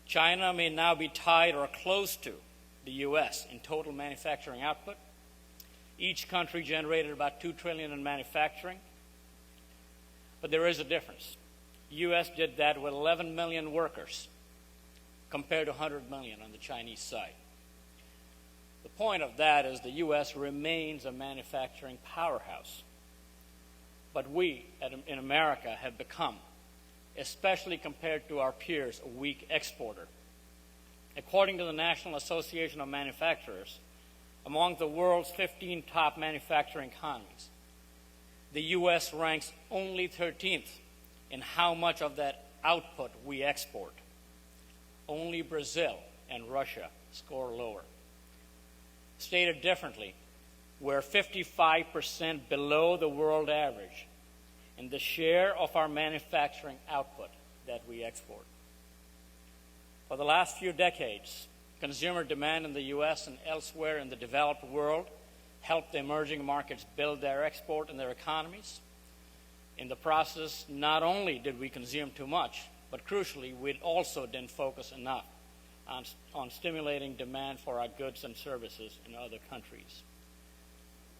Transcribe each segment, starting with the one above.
China may now be tied or close to the U.S. in total manufacturing output. Each country generated about $2 trillion in manufacturing. But there is a difference. The U.S. did that with 11 million workers compared to 100 million on the Chinese side. The point of that is the U.S. remains a manufacturing powerhouse. But we in America have become, especially compared to our peers, a weak exporter. According to the National Association of Manufacturers, among the world's 15 top manufacturing economies, the U.S. ranks only 13th in how much of that output we export. Only Brazil and Russia score lower. Stated differently, we're 55% below the world average in the share of our manufacturing output that we export. For the last few decades, consumer demand in the U.S. and elsewhere in the developed world helped the emerging markets build their export and their economies. In the process, not only did we consume too much, but crucially, we also didn't focus enough on stimulating demand for our goods and services in other countries.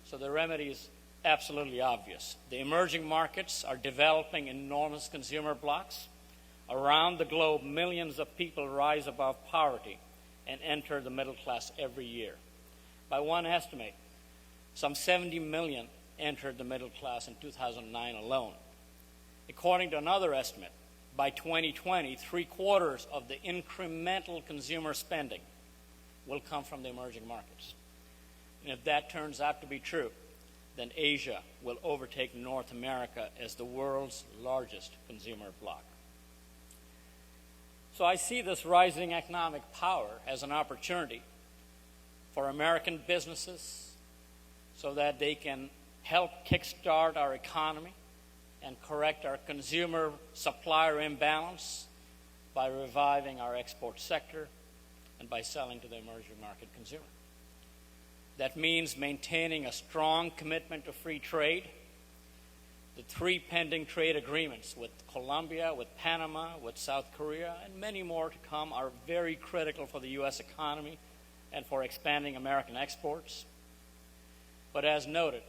So the remedy is absolutely obvious. The emerging markets are developing enormous consumer blocks. Around the globe, millions of people rise above poverty and enter the middle class every year. By one estimate, some 70 million entered the middle class in 2009 alone. According to another estimate, by 2020, 3/4 of the incremental consumer spending will come from the emerging markets. And if that turns out to be true, then Asia will overtake North America as the world's largest consumer bloc. So I see this rising economic power as an opportunity for American businesses so that they can help kickstart our economy and correct our consumer-supplier imbalance by reviving our export sector and by selling to the emerging market consumer. That means maintaining a strong commitment to free trade. The 3 pending trade agreements with Colombia, with Panama, with South Korea, and many more to come are very critical for the U.S. economy and for expanding American exports. But as noted,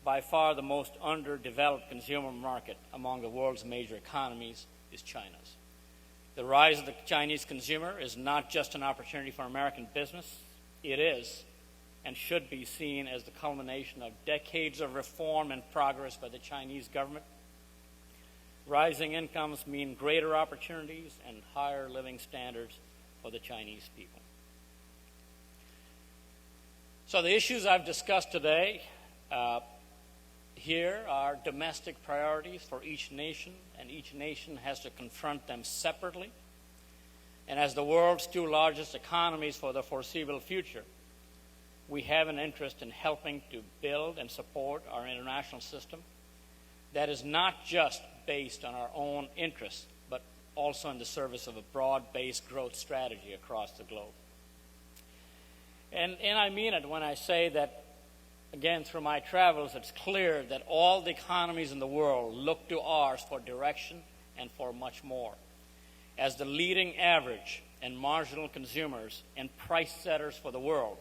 by far the most underdeveloped consumer market among the world's major economies is China's. The rise of the Chinese consumer is not just an opportunity for American business. It is and should be seen as the culmination of decades of reform and progress by the Chinese government. Rising incomes mean greater opportunities and higher living standards for the Chinese people. So the issues I've discussed today here are domestic priorities for each nation, and each nation has to confront them separately. And as the world's 2 largest economies for the foreseeable future, we have an interest in helping to build and support our international system that is not just based on our own interests, but also in the service of a broad-based growth strategy across the globe. And I mean it when I say that, again, through my travels, it's clear that all the economies in the world look to ours for direction and for much more. As the leading average and marginal consumers and price setters for the world,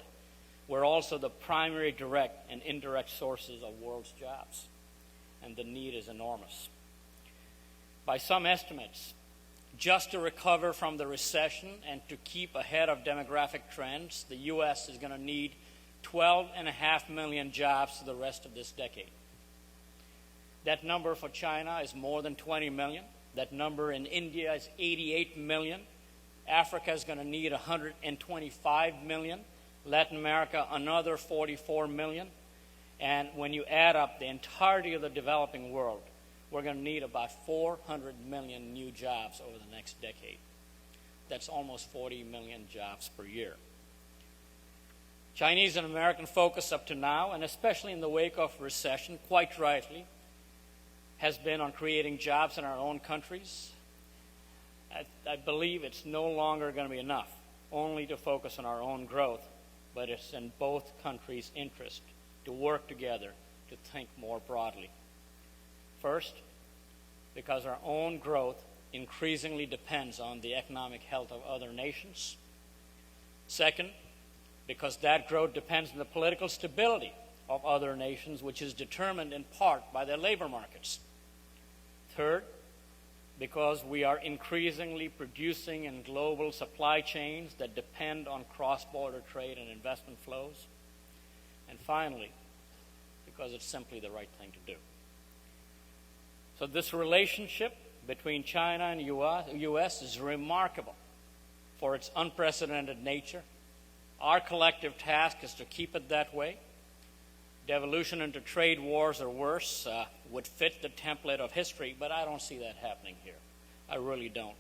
we're also the primary direct and indirect sources of world's jobs, and the need is enormous. By some estimates, just to recover from the recession and to keep ahead of demographic trends, the U.S. is going to need 12.5 million jobs for the rest of this decade. That number for China is more than 20 million. That number in India is 88 million. Africa is going to need 125 million. Latin America, another 44 million. And when you add up the entirety of the developing world, we're going to need about 400 million new jobs over the next decade. That's almost 40 million jobs per year. Chinese and American focus up to now, and especially in the wake of recession, quite rightly, has been on creating jobs in our own countries. I believe it's no longer going to be enough only to focus on our own growth, but it's in both countries' interest to work together to think more broadly. First, because our own growth increasingly depends on the economic health of other nations. Second, because that growth depends on the political stability of other nations, which is determined in part by their labor markets. Third, because we are increasingly producing in global supply chains that depend on cross-border trade and investment flows. And finally, because it's simply the right thing to do. So this relationship between China and U.S. is remarkable for its unprecedented nature. Our collective task is to keep it that way. Devolution into trade wars or worse would fit the template of history, but I don't see that happening here. I really don't.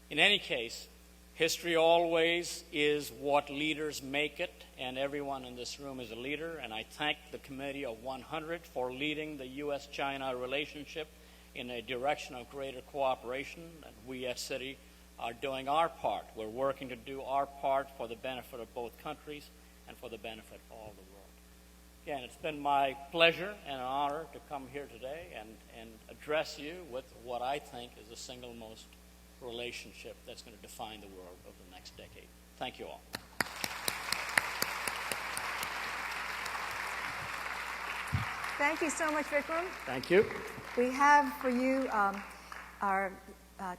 In any case, history always is what leaders make it, and everyone in this room is a leader, and I thank the Committee of 100 for leading the U.S.-China relationship in a direction of greater cooperation, and we at Citi are doing our part. We're working to do our part for the benefit of both countries and for the benefit of all the world. Again, it's been my pleasure and an honor to come here today and address you with what I think is the single most relationship that's going to define the world over the next decade. Thank you all. Thank you so much, Vikram. Thank you. We have for you our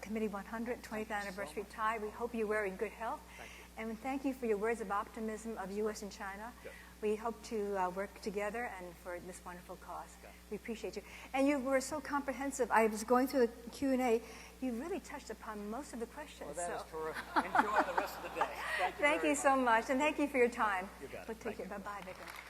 Committee 100 20th anniversary tie. We hope you wear in good health. Thank you. And thank you for your words of optimism of U.S. and China. Good. We hope to work together and for this wonderful cause. Okay. We appreciate you. And you were so comprehensive. I was going through the Q&A. You really touched upon most of the questions. Well, that is terrific. Enjoy the rest of the day. Thank you so much. And thank you for your time. You got it. We'll take Thank it. Bye-bye, Vikram.